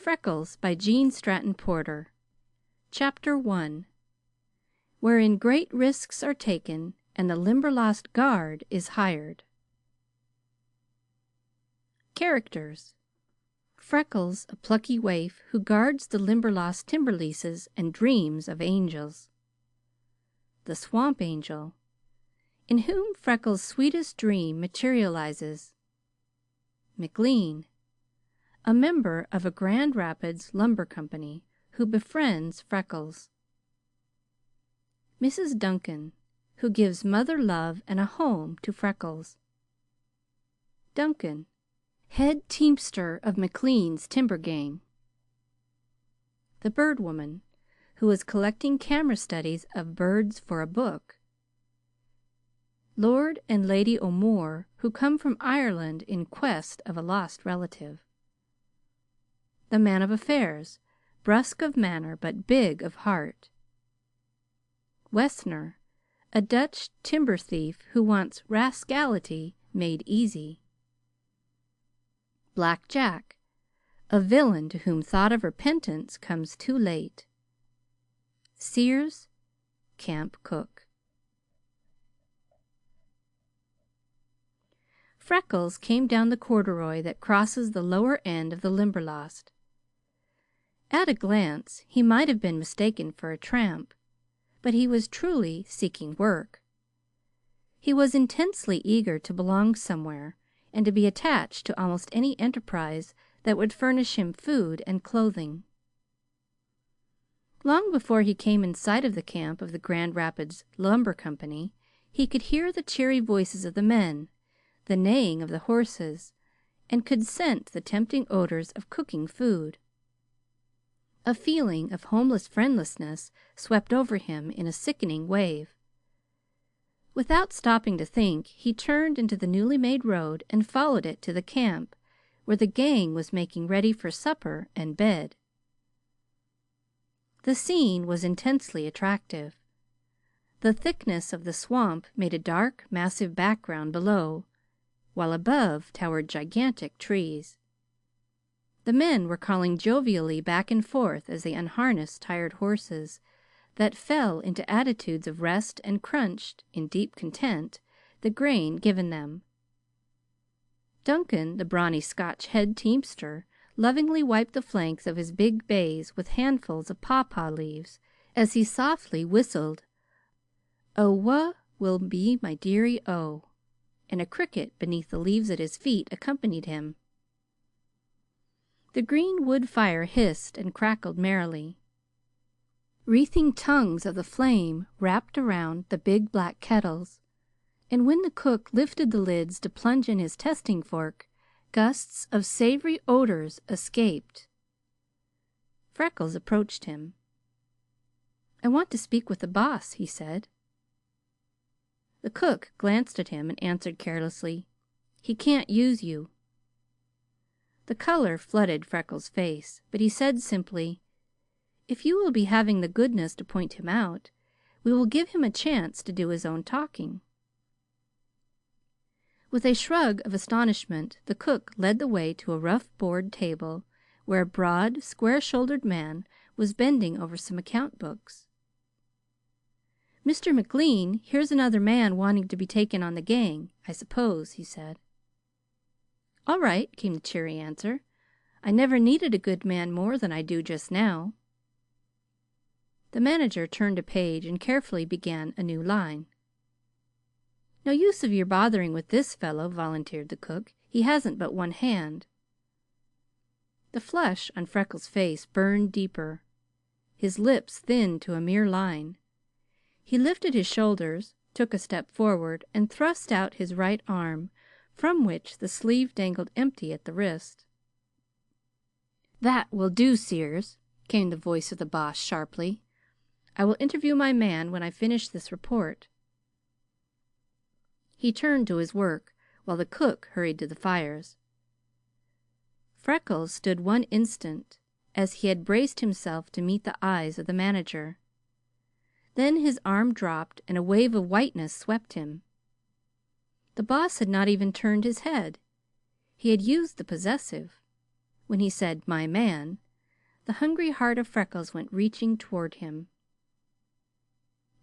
Freckles by Gene Stratton-Porter. Chapter 1. Wherein Great Risks Are Taken and the Limberlost Guard is Hired. Characters: Freckles, a plucky waif who guards the Limberlost timber leases and dreams of angels. The Swamp Angel, in whom Freckles' sweetest dream materializes. McLean, a member of a Grand Rapids lumber company who befriends Freckles. Mrs. Duncan, who gives mother love and a home to Freckles. Duncan, head teamster of McLean's timber gang. The Bird Woman, who is collecting camera studies of birds for a book. Lord and Lady O'More, who come from Ireland in quest of a lost relative. The Man of Affairs, brusque of manner but big of heart. Wessner, a Dutch timber thief who wants rascality made easy. Black Jack, a villain to whom thought of repentance comes too late. Sears, camp cook. Freckles came down the corduroy that crosses the lower end of the Limberlost. At a glance he might have been mistaken for a tramp, but he was truly seeking work. He was intensely eager to belong somewhere and to be attached to almost any enterprise that would furnish him food and clothing. Long before he came in sight of the camp of the Grand Rapids Lumber Company, he could hear the cheery voices of the men, the neighing of the horses, and could scent the tempting odors of cooking food. A feeling of homeless friendlessness swept over him in a sickening wave. Without stopping to think, he turned into the newly made road and followed it to the camp, where the gang was making ready for supper and bed. The scene was intensely attractive. The thickness of the swamp made a dark, massive background below, while above towered gigantic trees. The men were calling jovially back and forth as they unharnessed tired horses that fell into attitudes of rest and crunched, in deep content, the grain given them. Duncan, the brawny Scotch head teamster, lovingly wiped the flanks of his big bays with handfuls of pawpaw leaves as he softly whistled, "Oh, wha will be my dearie, oh," and a cricket beneath the leaves at his feet accompanied him. The green wood fire hissed and crackled merrily. Wreathing tongues of the flame wrapped around the big black kettles, and when the cook lifted the lids to plunge in his testing fork, gusts of savory odors escaped. Freckles approached him. "I want to speak with the boss," he said. The cook glanced at him and answered carelessly, "He can't use you." The color flooded Freckles' face, but he said simply, "If you will be having the goodness to point him out, we will give him a chance to do his own talking." With a shrug of astonishment, the cook led the way to a rough board table where a broad, square-shouldered man was bending over some account books. "Mr. McLean, here's another man wanting to be taken on the gang, I suppose," he said. "All right," came the cheery answer. "I never needed a good man more than I do just now." The manager turned a page and carefully began a new line. "No use of your bothering with this fellow," volunteered the cook. "He hasn't but one hand." The flush on Freckles' face burned deeper. His lips thinned to a mere line. He lifted his shoulders, took a step forward, and thrust out his right arm, from which the sleeve dangled empty at the wrist. "That will do, Sears," came the voice of the Boss sharply. "I will interview my man when I finish this report." He turned to his work, while the cook hurried to the fires. Freckles stood one instant, as he had braced himself to meet the eyes of the manager. Then his arm dropped and a wave of whiteness swept him. The Boss had not even turned his head. He had used the possessive. When he said "my man," the hungry heart of Freckles went reaching toward him.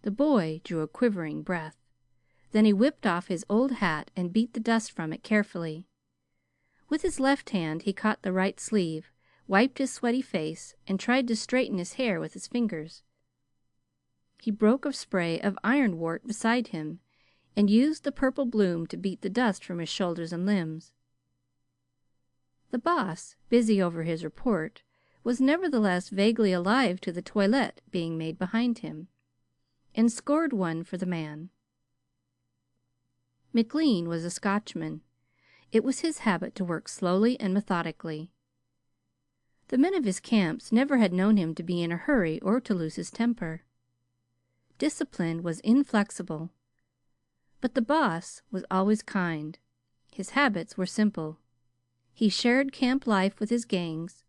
The boy drew a quivering breath. Then he whipped off his old hat and beat the dust from it carefully. With his left hand he caught the right sleeve, wiped his sweaty face, and tried to straighten his hair with his fingers. He broke a spray of ironwort beside him and used the purple bloom to beat the dust from his shoulders and limbs. The Boss, busy over his report, was nevertheless vaguely alive to the toilette being made behind him, and scored one for the man. McLean was a Scotchman. It was his habit to work slowly and methodically. The men of his camps never had known him to be in a hurry or to lose his temper. Discipline was inflexible. But the Boss was always kind. His habits were simple. He shared camp life with his gangs.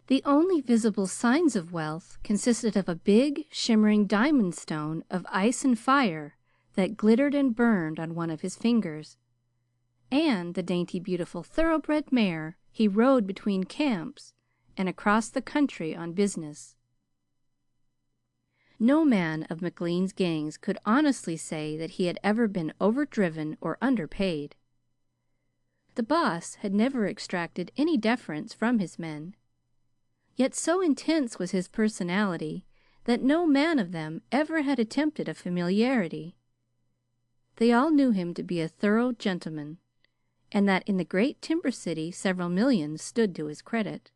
The only visible signs of wealth consisted of a big, shimmering diamond stone of ice and fire that glittered and burned on one of his fingers, and the dainty, beautiful thoroughbred mare he rode between camps and across the country on business. No man of McLean's gangs could honestly say that he had ever been overdriven or underpaid. The Boss had never extracted any deference from his men, yet so intense was his personality that no man of them ever had attempted a familiarity. They all knew him to be a thorough gentleman, and that in the great timber city several millions stood to his credit.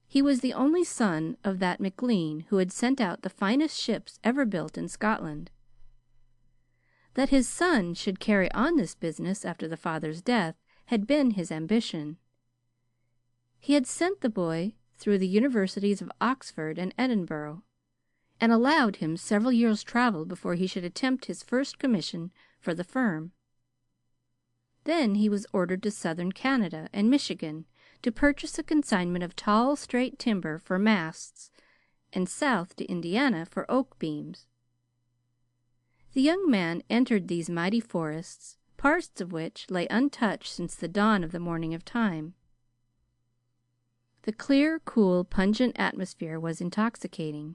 He was the only son of that McLean who had sent out the finest ships ever built in Scotland. That his son should carry on this business after the father's death had been his ambition. He had sent the boy through the universities of Oxford and Edinburgh, and allowed him several years' travel before he should attempt his first commission for the firm. Then he was ordered to southern Canada and Michigan to purchase a consignment of tall, straight timber for masts, and south to Indiana for oak beams. The young man entered these mighty forests, parts of which lay untouched since the dawn of the morning of time. The clear, cool, pungent atmosphere was intoxicating.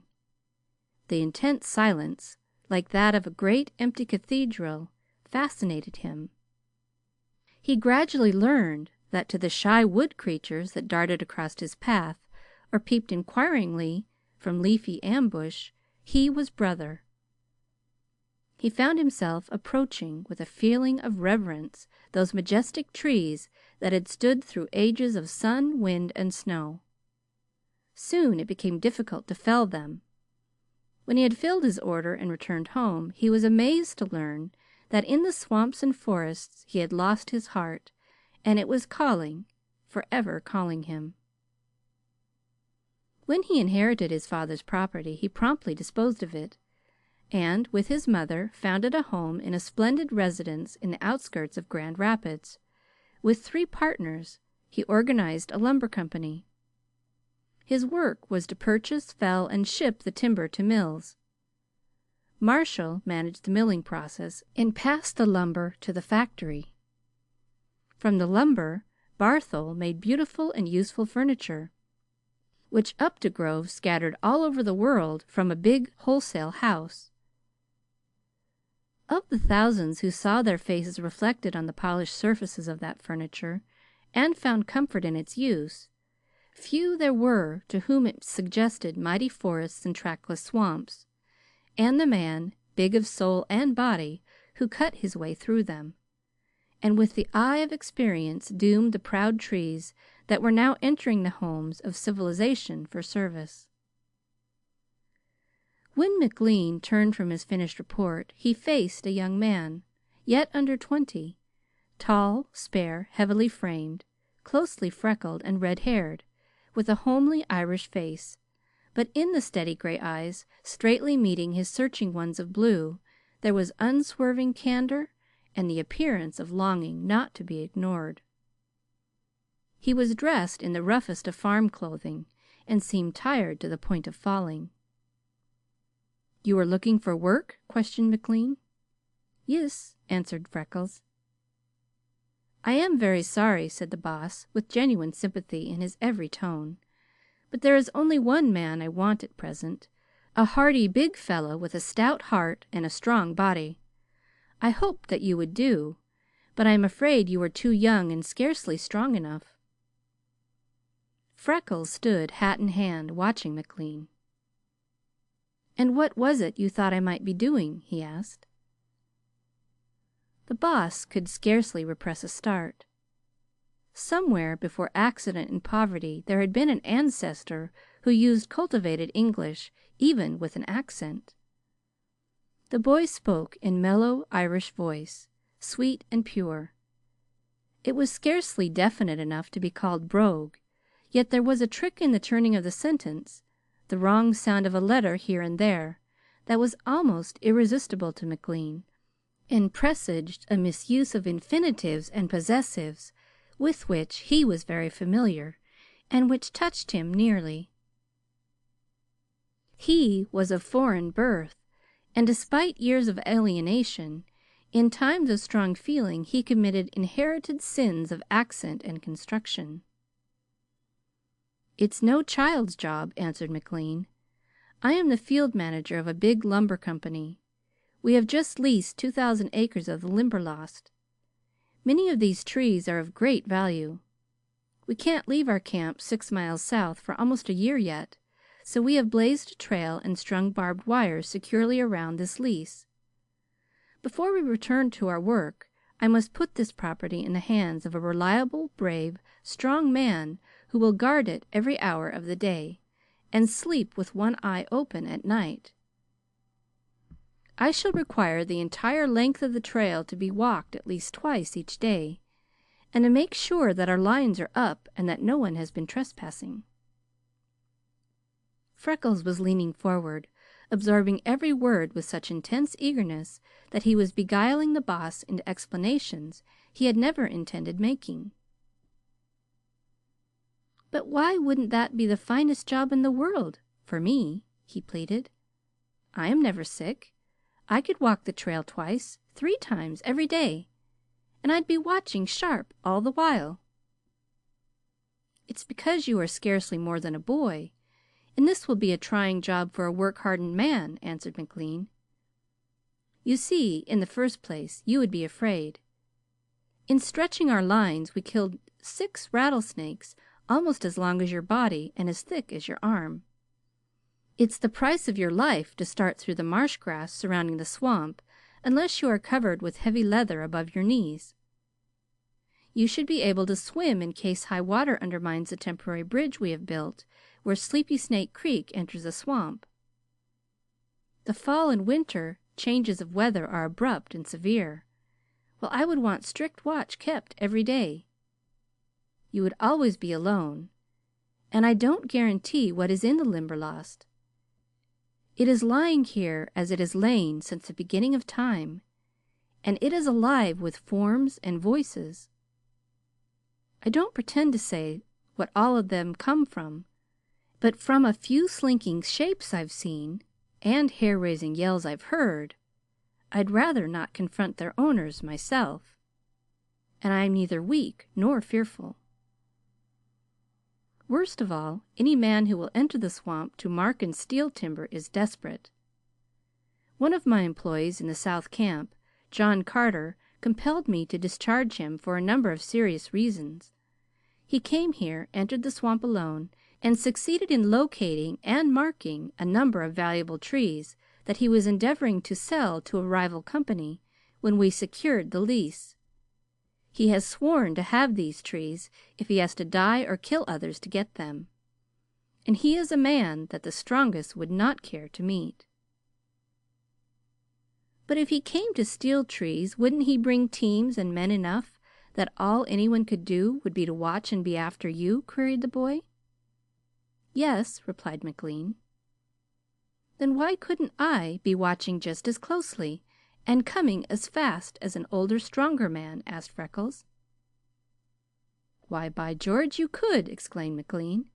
The intense silence, like that of a great empty cathedral, fascinated him. He gradually learned that to the shy wood creatures that darted across his path or peeped inquiringly from leafy ambush, he was brother. He found himself approaching with a feeling of reverence those majestic trees that had stood through ages of sun, wind, and snow. Soon it became difficult to fell them. When he had filled his order and returned home, he was amazed to learn that in the swamps and forests he had lost his heart, and it was calling, forever calling him. When he inherited his father's property, he promptly disposed of it, and, with his mother, founded a home in a splendid residence in the outskirts of Grand Rapids. With 3 partners, he organized a lumber company. His work was to purchase, fell, and ship the timber to mills. Marshall managed the milling process and passed the lumber to the factory. From the lumber, Barthol made beautiful and useful furniture, which Updegrove scattered all over the world from a big wholesale house. Of the thousands who saw their faces reflected on the polished surfaces of that furniture and found comfort in its use, few there were to whom it suggested mighty forests and trackless swamps, and the man, big of soul and body, who cut his way through them, and with the eye of experience doomed the proud trees that were now entering the homes of civilization for service. When McLean turned from his finished report, he faced a young man, yet under 20, tall, spare, heavily framed, closely freckled, and red-haired, with a homely Irish face, but in the steady gray eyes, straightly meeting his searching ones of blue, there was unswerving candor and the appearance of longing not to be ignored. He was dressed in the roughest of farm clothing and seemed tired to the point of falling. "You are looking for work?" questioned McLean. "Yis," answered Freckles. "I am very sorry," said the Boss, with genuine sympathy in his every tone, But there is only one man I want at present, a hearty big fellow with a stout heart and a strong body. I hoped that you would do, but I am afraid you are too young and scarcely strong enough." Freckles stood, hat in hand, watching McLean. "And what was it you thought I might be doing?" he asked. The Boss could scarcely repress a start. Somewhere before accident and poverty there had been an ancestor who used cultivated English, even with an accent. The boy spoke in mellow Irish voice, sweet and pure. It was scarcely definite enough to be called brogue, yet there was a trick in the turning of the sentence, the wrong sound of a letter here and there, that was almost irresistible to McLean, and presaged a misuse of infinitives and possessives with which he was very familiar, and which touched him nearly. He was of foreign birth, and despite years of alienation, in times of strong feeling he committed inherited sins of accent and construction. "It's no child's job," answered McLean. "I am the field manager of a big lumber company. We have just leased 2,000 acres of the Limberlost. Many of these trees are of great value. We can't leave our camp 6 miles south for almost a year yet, so we have blazed a trail and strung barbed wire securely around this lease. Before we return to our work, I must put this property in the hands of a reliable, brave, strong man who will guard it every hour of the day, and sleep with one eye open at night. I shall require the entire length of the trail to be walked at least twice each day, and to make sure that our lines are up and that no one has been trespassing." Freckles was leaning forward, absorbing every word with such intense eagerness that he was beguiling the Boss into explanations he had never intended making. "But why wouldn't that be the finest job in the world for me?" he pleaded. "I am never sick. I could walk the trail twice, 3 times every day, and I'd be watching sharp all the while." "It's because you are scarcely more than a boy, and this will be a trying job for a work-hardened man," answered McLean. "You see, in the first place, you would be afraid. In stretching our lines we killed 6 rattlesnakes almost as long as your body and as thick as your arm. It's the price of your life to start through the marsh grass surrounding the swamp unless you are covered with heavy leather above your knees. You should be able to swim in case high water undermines the temporary bridge we have built where Sleepy Snake Creek enters the swamp. The fall and winter changes of weather are abrupt and severe, while I would want strict watch kept every day. You would always be alone, and I don't guarantee what is in the Limberlost. It is lying here as it has lain since the beginning of time, and it is alive with forms and voices. I don't pretend to say what all of them come from, but from a few slinking shapes I've seen and hair-raising yells I've heard, I'd rather not confront their owners myself, and I am neither weak nor fearful. Worst of all, any man who will enter the swamp to mark and steal timber is desperate. One of my employees in the South Camp, John Carter, compelled me to discharge him for a number of serious reasons. He came here, entered the swamp alone, and succeeded in locating and marking a number of valuable trees that he was endeavoring to sell to a rival company when we secured the lease. He has sworn to have these trees if he has to die or kill others to get them, and he is a man that the strongest would not care to meet." "But if he came to steal trees, wouldn't he bring teams and men enough that all anyone could do would be to watch and be after you?" queried the boy. "Yes," replied McLean. "Then why couldn't I be watching just as closely and coming as fast as an older, stronger man?" asked Freckles. "Why, by George, you could!" exclaimed McLean.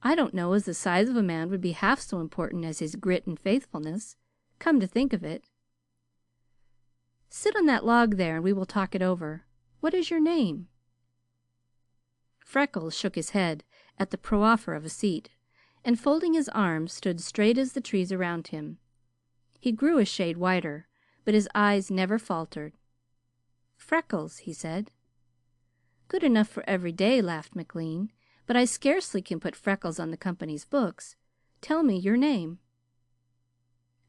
"I don't know as the size of a man would be half so important as his grit and faithfulness, come to think of it. Sit on that log there and we will talk it over. What is your name?" Freckles shook his head at the proffer of a seat, and folding his arms stood straight as the trees around him. He grew a shade whiter, but his eyes never faltered. "Freckles," he said. "Good enough for every day," laughed McLean, "but I scarcely can put Freckles on the company's books. Tell me your name."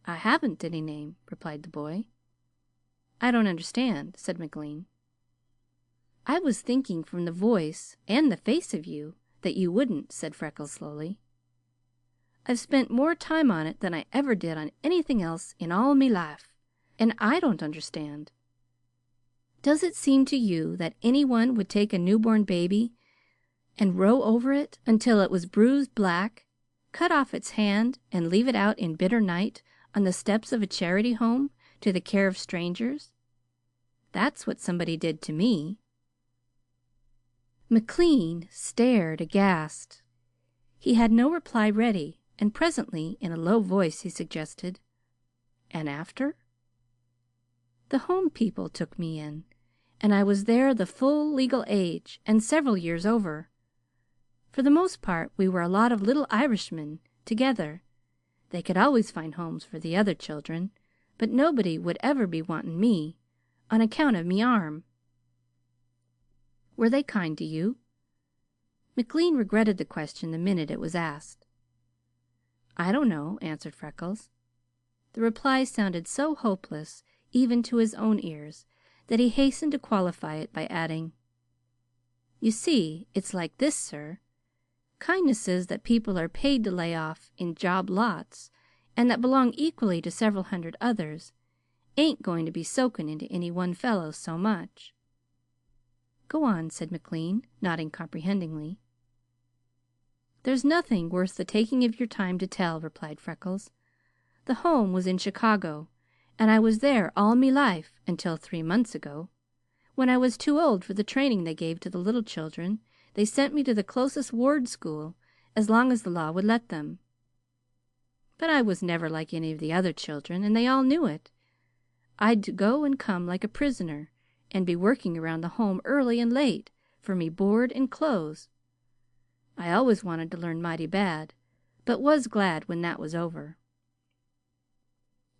"I haven't any name," replied the boy. "I don't understand," said McLean. "I was thinking from the voice and the face of you that you wouldn't," said Freckles slowly. "I've spent more time on it than I ever did on anything else in all me life, and I don't understand. Does it seem to you that any one would take a newborn baby and row over it until it was bruised black, cut off its hand, and leave it out in bitter night on the steps of a charity home to the care of strangers? That's what somebody did to me." McLean stared aghast. He had no reply ready, and presently, in a low voice, he suggested, "And after?" "The home people took me in, and I was there the full legal age and several years over. For the most part we were a lot of little Irishmen together. They could always find homes for the other children, but nobody would ever be wanting me on account of me arm." "Were they kind to you?" McLean regretted the question the minute it was asked. "I don't know," answered Freckles. The reply sounded so hopeless, even to his own ears, that he hastened to qualify it by adding, "You see, it's like this, sir. Kindnesses that people are paid to lay off in job lots, and that belong equally to several hundred others, ain't going to be soaking into any one fellow so much." "Go on," said McLean, nodding comprehendingly. "There's nothing worth the taking of your time to tell," replied Freckles. "The home was in Chicago, and I was there all me life until 3 months ago. When I was too old for the training they gave to the little children, they sent me to the closest ward school as long as the law would let them. But I was never like any of the other children, and they all knew it. I'd to go and come like a prisoner, and be working around the home early and late for me board and clothes. I always wanted to learn mighty bad, but was glad when that was over.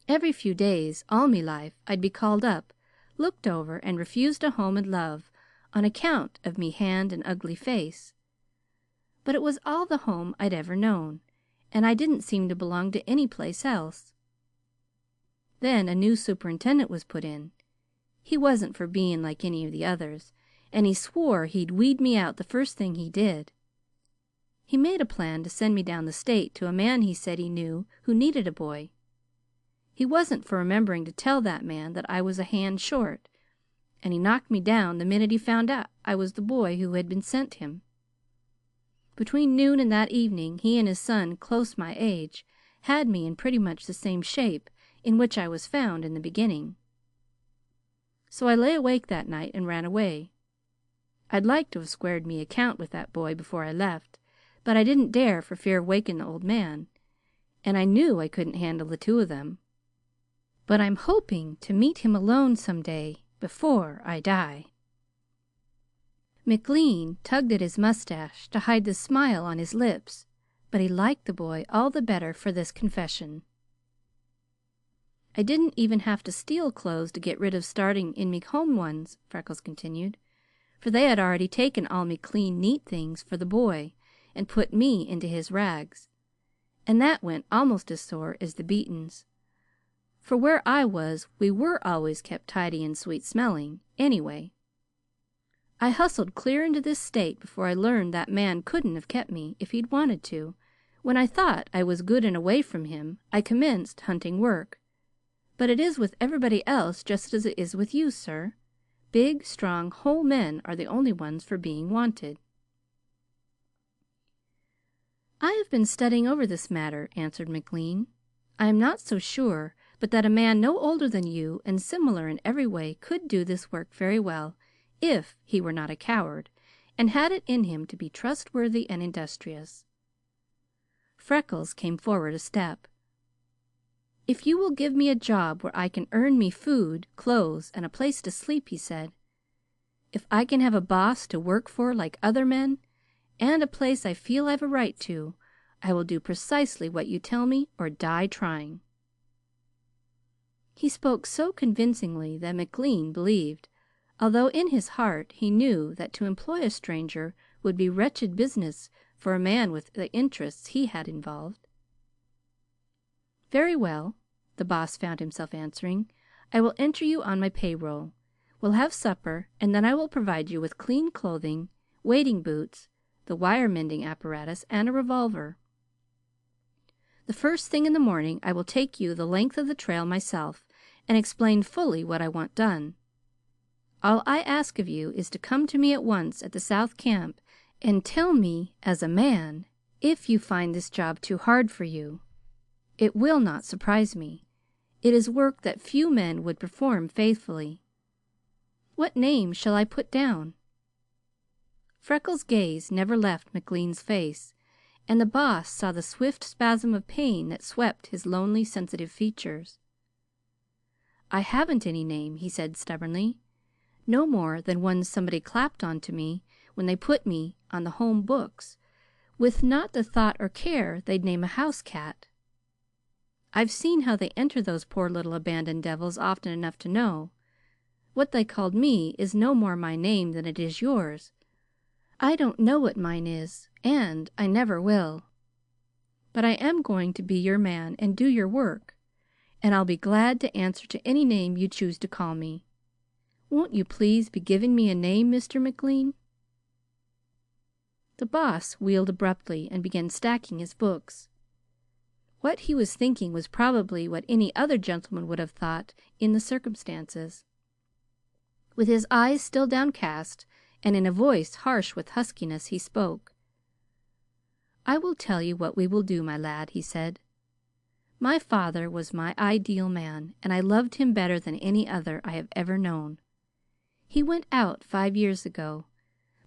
Every few days, all me life, I'd be called up, looked over, and refused a home and love on account of me hand and ugly face. But it was all the home I'd ever known, and I didn't seem to belong to any place else. Then a new superintendent was put in. He wasn't for being like any of the others, and he swore he'd weed me out the first thing he did. He made a plan to send me down the state to a man he said he knew who needed a boy. He wasn't for remembering to tell that man that I was a hand short, and he knocked me down the minute he found out I was the boy who had been sent him. Between noon and that evening he and his son, close my age, had me in pretty much the same shape in which I was found in the beginning. So I lay awake that night and ran away. I'd like to have squared me account with that boy before I left, but I didn't dare for fear of waking the old man, and I knew I couldn't handle the two of them. But I'm hoping to meet him alone some day before I die." McLean tugged at his mustache to hide the smile on his lips, but he liked the boy all the better for this confession. "I didn't even have to steal clothes to get rid of starting in me home ones," Freckles continued, "for they had already taken all me clean, neat things for the boy and put me into his rags. And that went almost as sore as the beatings. For where I was, we were always kept tidy and sweet smelling, anyway. I hustled clear into this state before I learned that man couldn't have kept me if he'd wanted to. When I thought I was good and away from him, I commenced hunting work. But it is with everybody else just as it is with you, sir. Big, strong, whole men are the only ones for being wanted." "I have been studying over this matter," answered McLean. "I am not so sure but that a man no older than you and similar in every way could do this work very well if he were not a coward and had it in him to be trustworthy and industrious." Freckles came forward a step. "If you will give me a job where I can earn me food, clothes, and a place to sleep," he said, "if I can have a boss to work for like other men, and a place I feel I've a right to, I will do precisely what you tell me or die trying." He spoke so convincingly that McLean believed, although in his heart he knew that to employ a stranger would be wretched business for a man with the interests he had involved. "Very well," the Boss found himself answering. "I will enter you on my payroll. We'll have supper, and then I will provide you with clean clothing, wading boots, the wire mending apparatus, and a revolver. The first thing in the morning I will take you the length of the trail myself and explain fully what I want done. All I ask of you is to come to me at once at the South Camp and tell me, as a man, if you find this job too hard for you. It will not surprise me. It is work that few men would perform faithfully. What name shall I put down?" Freckles' gaze never left McLean's face, and the Boss saw the swift spasm of pain that swept his lonely, sensitive features. "I haven't any name," he said stubbornly. "No more than one somebody clapped onto me when they put me on the home books, with not the thought or care they'd name a house cat. I've seen how they enter those poor little abandoned devils often enough to know. What they called me is no more my name than it is yours. I don't know what mine is, and I never will. But I am going to be your man and do your work, and I'll be glad to answer to any name you choose to call me. Won't you please be giving me a name, Mr. McLean?" The Boss wheeled abruptly and began stacking his books. What he was thinking was probably what any other gentleman would have thought in the circumstances. With his eyes still downcast, and in a voice harsh with huskiness, he spoke. "I will tell you what we will do, my lad," he said. "My father was my ideal man, and I loved him better than any other I have ever known. He went out 5 years ago,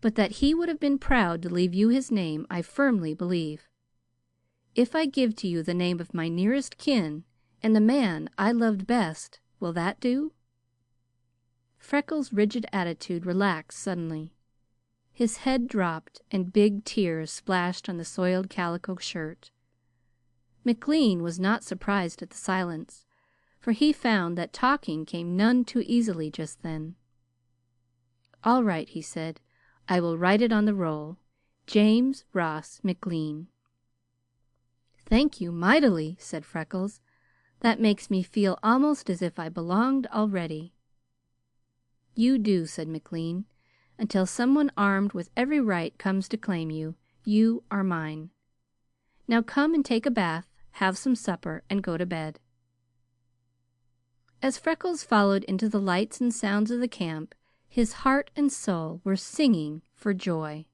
but that he would have been proud to leave you his name, I firmly believe. If I give to you the name of my nearest kin and the man I loved best, will that do?" Freckles' rigid attitude relaxed suddenly. His head dropped, and big tears splashed on the soiled calico shirt. McLean was not surprised at the silence, for he found that talking came none too easily just then. "All right," he said. "I will write it on the roll. James Ross McLean." "Thank you mightily," said Freckles. "That makes me feel almost as if I belonged already." "You do," said McLean. "Until someone armed with every right comes to claim you, you are mine. Now come and take a bath, have some supper, and go to bed." As Freckles followed into the lights and sounds of the camp, his heart and soul were singing for joy.